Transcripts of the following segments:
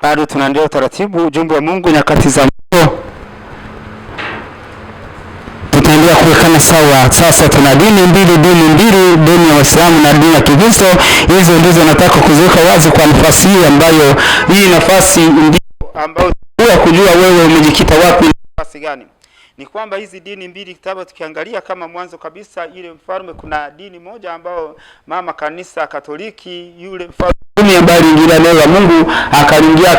Bado tunaendelea utaratibu ujumbe wa Mungu nyakati za mwisho. Tutaendelea kuwekana sawa. Sasa tuna dini mbili, dini ya Waislamu na dini ya Kikristo. Hizo ndizo nataka kuziweka wazi kwa nafasi hii ambayo hii nafasi ndio ambayo kujua wewe umejikita wapi, nafasi gani. Ni kwamba hizi dini mbili kitabu tukiangalia kama mwanzo kabisa ile mfalme, kuna dini moja ambao mama kanisa Katoliki, yule mfalme ambaye aliingilia neno la Mungu, akaingia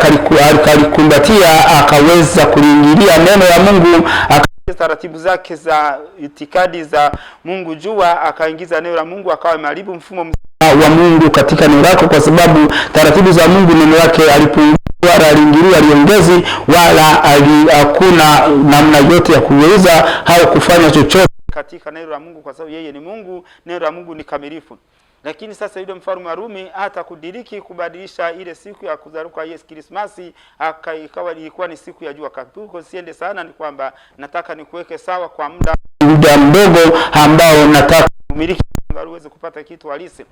akalikumbatia, akaweza kuliingilia neno la Mungu, taratibu zake za itikadi za Mungu jua, akaingiza neno la Mungu, akawa ameharibu mfumo wa Mungu katika neno lake, kwa sababu taratibu za Mungu neno lake alipungua wala aliingiliwa aliongezi wala hakuna namna yote ya kuweza au kufanya chochote katika neno la Mungu, kwa sababu yeye ni Mungu, neno la Mungu ni kamilifu. Lakini sasa yule mfalme wa Rumi hata kudiriki kubadilisha ile siku ya kuzaliwa kwa Yesu Krismasi, ikawa ilikuwa ni siku ya jua. Katuko siende sana, ni kwamba nataka nikuweke sawa kwa muda mdogo ambao nataka umiliki uweze kupata kitu halisi.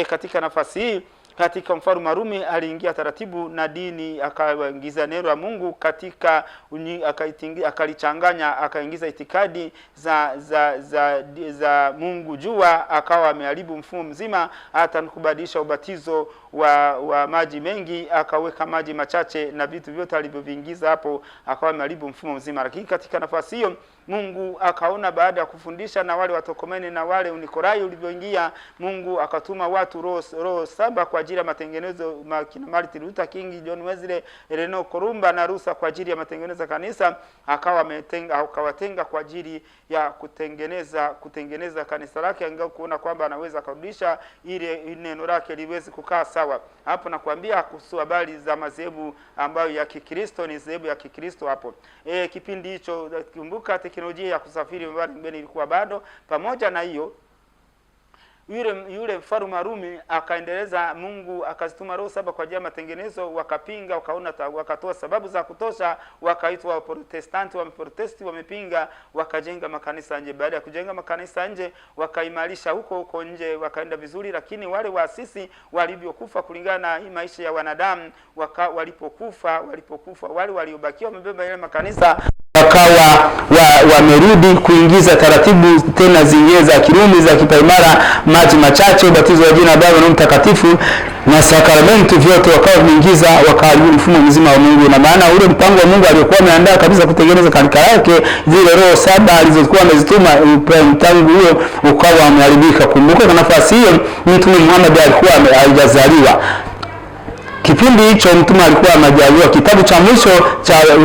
Katika nafasi hii, katika mfalme wa Rumi aliingia taratibu na dini, akaingiza neno la Mungu katika akalichanganya, akaingiza itikadi za Mungu jua, akawa ameharibu mfumo mzima, hata kubadilisha ubatizo wa maji mengi, akaweka maji machache na vitu vyote alivyoviingiza hapo, akawa ameharibu mfumo mzima. Lakini katika nafasi hiyo Mungu akaona baada ya kufundisha na wale watokomene na wale Unikolai ulivyoingia, Mungu akatuma watu roho saba kwa ajili ya matengenezo, kina Martin Luther King, John Wesley, Reno Korumba na Rusa kwa ajili ya matengenezo kanisa, akawatenga kwa ajili ya kutengeneza kanisa lake, angao kuona kwamba anaweza kurudisha ile neno lake liweze kukaa sawa. Hapo nakwambia kuhusu habari za madhehebu ambayo ya Kikristo, ni madhehebu ya Kikristo hapo. Kipindi hicho kumbuka teknolojia ya kusafiri mbali ilikuwa bado. Pamoja na hiyo, yule mfalme wa Rumi akaendeleza, Mungu akazituma roho saba kwa ajili ya matengenezo, wakapinga, wakaona, wakatoa sababu za kutosha, wakaitwa Protestanti, Waprotesti wamepinga, wakajenga makanisa nje. Baada ya kujenga makanisa nje, wakaimarisha huko nje, wakaenda vizuri. Lakini wale waasisi walivyokufa kulingana na hii maisha ya wanadamu, walipokufa wale waliobakia wamebeba ile makanisa, wakawa wamerudi kuingiza taratibu tena zingine za Kirumi za kipaimara, maji machache, ubatizo wa jina la Baba na Mtakatifu na sakramenti, vyote wakawa wameingiza, wakaharibu mfumo mzima wa Mungu. Na maana ule mpango wa Mungu aliokuwa ameandaa kabisa kutengeneza kanisa lake, zile roho saba alizokuwa amezituma tangu huo ukawa umeharibika. Kumbuka kwa nafasi hiyo Mtume Muhammad alikuwa hajazaliwa. Kipindi hicho Mtume alikuwa amejaliwa. Kitabu cha mwisho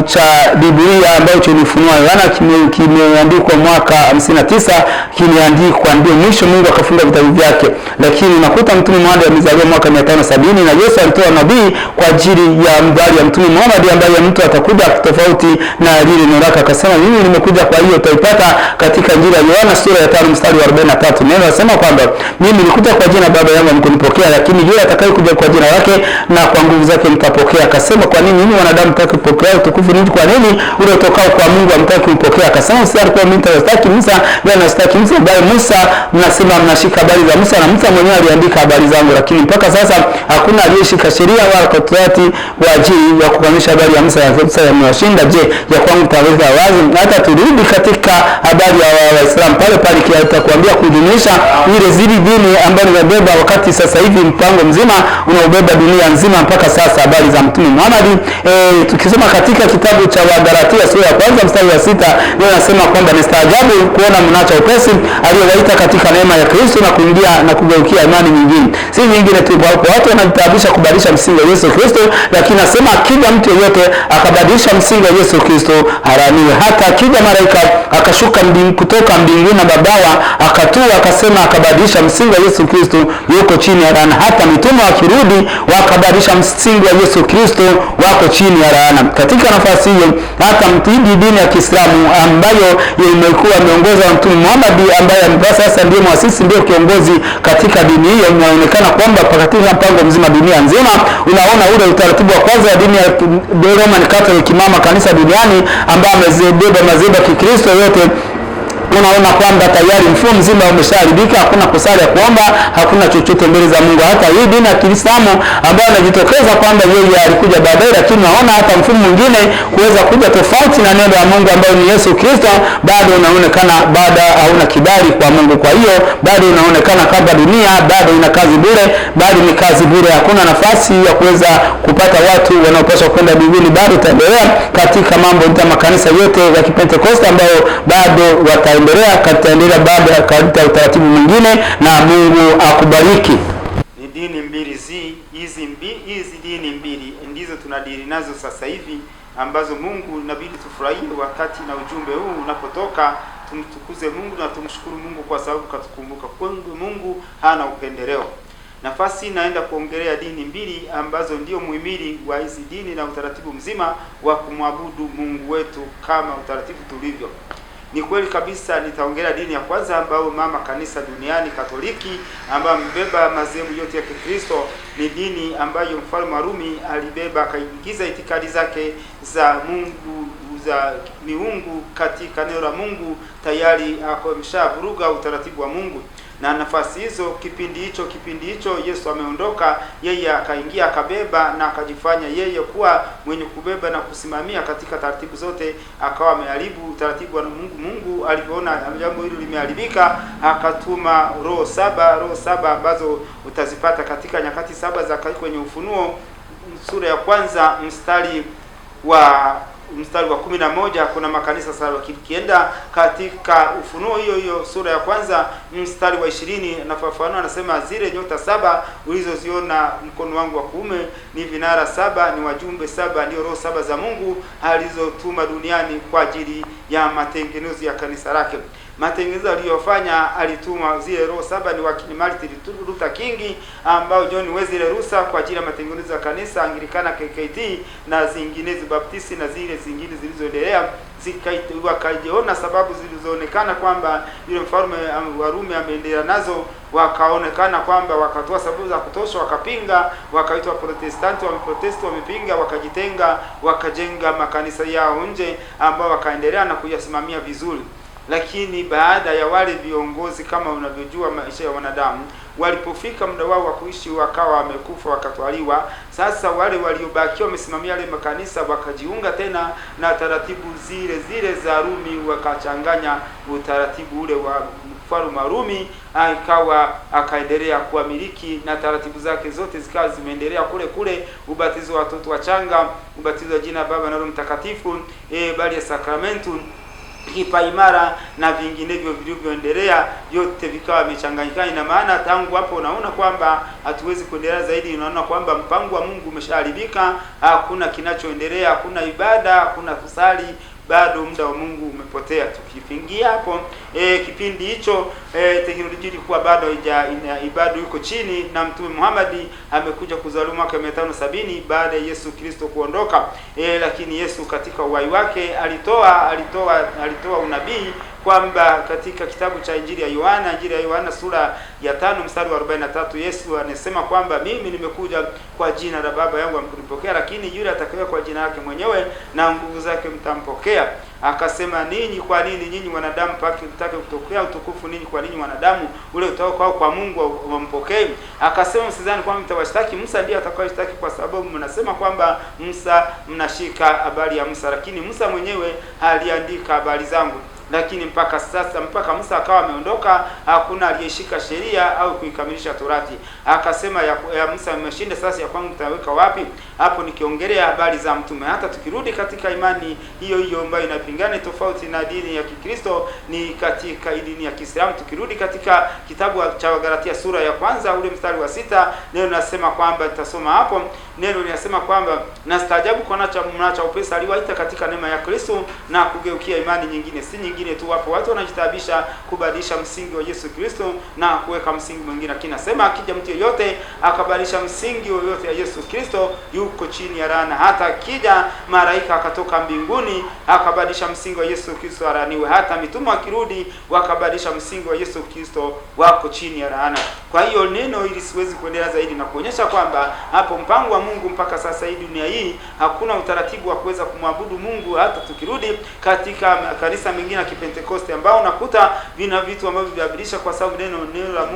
cha Biblia ambacho ni Ufunuo wa Yohana kimeandikwa mwaka 59, kimeandikwa ndio mwisho Mungu akafunga vitabu vyake. Lakini unakuta Mtume Muhammad amezaliwa mwaka 570 na Yesu alitoa nabii kwa ajili ya mbali ya Mtume Muhammad ambaye mtu atakuja tofauti na lile neno lake, akasema mimi nimekuja kwa hiyo utaipata katika Injili ya Yohana sura ya 5 mstari wa 43. Neno nasema kwamba mimi nilikuja kwa jina Baba yangu mkunipokea, lakini yule atakayekuja kwa jina lake na kwa nguvu zake mtapokea. Akasema kwa nini mimi wanadamu mtaki kupokea utukufu ni kwa nini ule utokao kwa Mungu amtaki kumpokea? Akasema si alikuwa mimi nitastaki Musa, bali nastaki Musa, bali Musa mnasema mnashika habari za Musa na Musa mwenyewe aliandika habari zangu, lakini mpaka sasa hakuna aliyeshika sheria wala Torati kwa ajili ya kukamilisha habari ya Musa. Sasa yamewashinda, je, ya kwangu taweza wazi? Hata turudi katika habari ya Waislamu pale kiatakwambia kujumuisha ile zili dini ambazo zinabeba wakati sasa hivi mpango mzima unaobeba dunia nzima mpaka sasa, habari za Mtume Muhammad. Tukisoma katika kitabu cha Wagalatia sura ya 1 mstari wa 6, ndio nasema kwamba ni staajabu kuona mnacha upesi aliyowaita katika neema ya Kristo na kuingia na kugeukia imani nyingine. Si nyingine tu, watu wanajitaabisha kubadilisha msingi wa Yesu Kristo, lakini nasema kila mtu yeyote akabadilisha msingi wa Yesu Kristo haraniwe. Hata kila malaika akashuka kutoka mbinguni na babawa akatua, akasema akabadilisha msingi wa Yesu Kristo, yuko chini ya laana. Hata mitume wakirudi wakabadilisha msingi wa Yesu Kristo, wako chini ya laana. Katika nafasi hiyo hata mtidi dini ya Kiislamu ambayo imekuwa miongozo wa Mtume Muhammad ambaye sasa ndiye muasisi, ndiye kiongozi katika dini hiyo, inaonekana kwamba katika mpango mzima dunia nzima, unaona ule utaratibu wa kwanza wa dini ya Roman Catholic mama kanisa duniani ambaye amezibeba madhehebu ya Kikristo yote unaona kwamba tayari mfumo mzima umeshaharibika, hakuna kusali ya kuomba, hakuna chochote mbele za Mungu. Hata hii dini ya Kiislamu ambayo inajitokeza kwamba yeye alikuja baadaye, lakini naona hata mfumo mwingine kuweza kuja tofauti na neno la Mungu ambayo ni Yesu Kristo, bado unaonekana bado hauna kibali kwa Mungu. Kwa hiyo bado unaonekana kama dunia bado ina kazi bure, bado ni kazi bure, hakuna nafasi ya kuweza kupata watu wanaopaswa kwenda mbinguni. Bado utaendelea katika mambo ya makanisa yote ya Kipentekoste ambayo bado wataendelea bado katika utaratibu mwingine, na Mungu akubariki. Ni dini mbili hizi dini mbili ndizo tunadili nazo sasa hivi, ambazo Mungu inabidi tufurahie wakati na ujumbe huu unapotoka. Tumtukuze Mungu na tumshukuru Mungu kwa sababu katukumbuka. Kwamba Mungu hana upendeleo. Nafasi naenda kuongelea dini mbili ambazo ndio muhimili wa hizi dini na utaratibu mzima wa kumwabudu Mungu wetu kama utaratibu tulivyo. Ni kweli kabisa, nitaongelea dini ya kwanza ambayo mama kanisa duniani Katoliki, ambayo mbeba madhehebu yote ya Kikristo. Ni dini ambayo mfalme wa Rumi alibeba akaingiza itikadi zake za Mungu za miungu katika neno la Mungu, tayari ameshavuruga utaratibu wa Mungu. Na nafasi hizo kipindi hicho Yesu ameondoka, yeye akaingia akabeba na akajifanya yeye kuwa mwenye kubeba na kusimamia katika taratibu zote, akawa ameharibu utaratibu wa Mungu. Mungu alipoona jambo hilo limeharibika, akatuma roho saba ambazo utazipata katika nyakati saba za kwenye Ufunuo sura ya kwanza mstari wa 11. Kuna makanisa saba. Kienda katika Ufunuo hiyo sura ya kwanza mstari wa 20, nafafanua anasema, zile nyota saba ulizoziona mkono wangu wa kuume ni vinara saba, ni wajumbe saba, ndio roho saba za Mungu alizotuma duniani kwa ajili ya matengenezo ya kanisa lake. Matengenezo aliyofanya, alituma zile roho saba ni wakili Martin Luther King, ambao John Wesley Rusa kwa ajili ya matengenezo ya kanisa, Anglikana, KKT na zinginezo, Baptisti na zile zingine zilizoendelea. Wakajiona sababu zilizoonekana kwamba yule mfalme wa Rumi ameendelea nazo, wakaonekana kwamba wakatoa sababu za kutosha, wakapinga, wakaitwa Protestanti, wameprotesti, wamepinga, wakajitenga, wakajenga makanisa yao nje, ambao wakaendelea na kuyasimamia vizuri. Lakini baada ya wale viongozi, kama unavyojua maisha ya wanadamu, walipofika muda wao wa kuishi wakawa wamekufa, wakatwaliwa. Sasa wale waliobakiwa wamesimamia yale makanisa wakajiunga tena na taratibu zile za Rumi, wakachanganya utaratibu ule wa mfalme wa Rumi, akaendelea kuamiliki na taratibu zake zote zikawa zimeendelea kule. Ubatizo wa watoto wachanga, ubatizo wa jina Baba na Roho Mtakatifu, bali ya sakramento, kipaimara na vinginevyo vilivyoendelea, yote vikawa vimechanganyika. Ina maana tangu hapo unaona kwamba hatuwezi kuendelea zaidi. Unaona kwamba mpango wa Mungu umeshaharibika, hakuna kinachoendelea, hakuna ibada, hakuna kusali, bado muda wa Mungu umepotea. Tukipingia hapo kipindi hicho teknolojia ilikuwa bado ibada yuko chini, na Mtume Muhammad amekuja kuzaliwa mwaka 570 baada ya Yesu Kristo kuondoka. Lakini Yesu katika uhai wake alitoa unabii kwamba katika kitabu cha Injili ya Yohana sura ya 5 mstari wa 43, Yesu anasema kwamba mimi nimekuja kwa jina la Baba yangu amkunipokea, lakini yule atakaye kwa jina lake mwenyewe na nguvu zake mtampokea. Akasema, kwa nini nyinyi wanadamu mtake kutokea utukufu, ninyi kwa nini wanadamu ule utao kwa Mungu wampokee? Akasema, msidhani kwamba mtawashtaki Musa, ndiye atakayeshtaki, kwa sababu mnasema kwamba Musa, mnashika habari ya Musa, lakini Musa mwenyewe aliandika habari zangu. Lakini mpaka Musa akawa ameondoka, hakuna aliyeshika sheria au kuikamilisha Torati. Akasema ya Musa ameshinda, sasa ya kwangu mtaweka wapi? Hapo nikiongelea habari za mtume. Hata tukirudi katika imani hiyo ambayo inapingana tofauti na dini ya Kikristo, ni katika dini ya Kiislamu. Tukirudi katika kitabu cha Wagalatia sura ya kwanza ule mstari wa 6, neno linasema kwamba, nitasoma hapo, neno linasema kwamba, nastaajabu kwa mnacha upesi aliwaita katika neema ya Kristo na kugeukia imani nyingine. Si nyingine tu, hapo watu wanajitabisha kubadilisha msingi wa Yesu Kristo na kuweka msingi mwingine. Lakini nasema akija mtu yeyote akabadilisha msingi wowote ya Yesu Kristo, yuko chini ya laana. Hata akija malaika akatoka mbinguni akabadilisha msingi wa Yesu Kristo, araniwe. Hata mitume akirudi wakabadilisha msingi wa Yesu Kristo, wako chini ya laana. Kwa hiyo neno hili siwezi kuendelea zaidi na kuonyesha kwamba hapo mpango wa Mungu mpaka sasa hii dunia hii hakuna utaratibu wa kuweza kumwabudu Mungu. Hata tukirudi katika kanisa mengine ya Kipentekoste ambao unakuta vina vitu ambavyo vinabadilisha, kwa sababu neno la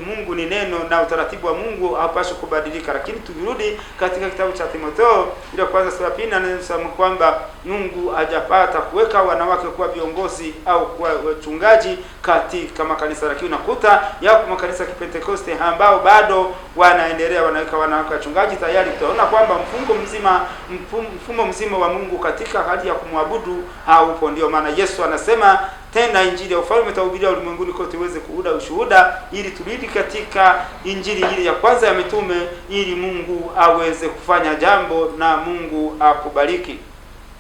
Mungu ni neno na utaratibu wa Mungu haupashi kubadilika. Lakini tukirudi katika kitabu cha Timotheo ile kwanza sura ya 4 anasema kwamba Mungu hajapata kuweka wanawake kuwa viongozi au kuwa wachungaji katika makanisa, lakini unakuta yako makanisa ya Kipentekoste ambao bado wanaendelea wanaweka wanawake wachungaji. Tayari tutaona kwamba mfumo mzima wa Mungu katika hali ya kumwabudu haupo. Ndio maana Yesu anasema tena injili ya ufalme itahubiriwa ulimwenguni kote iweze kuuda ushuhuda, ili turudi katika injili ile ya kwanza ya mitume, ili Mungu aweze kufanya jambo na Mungu akubariki.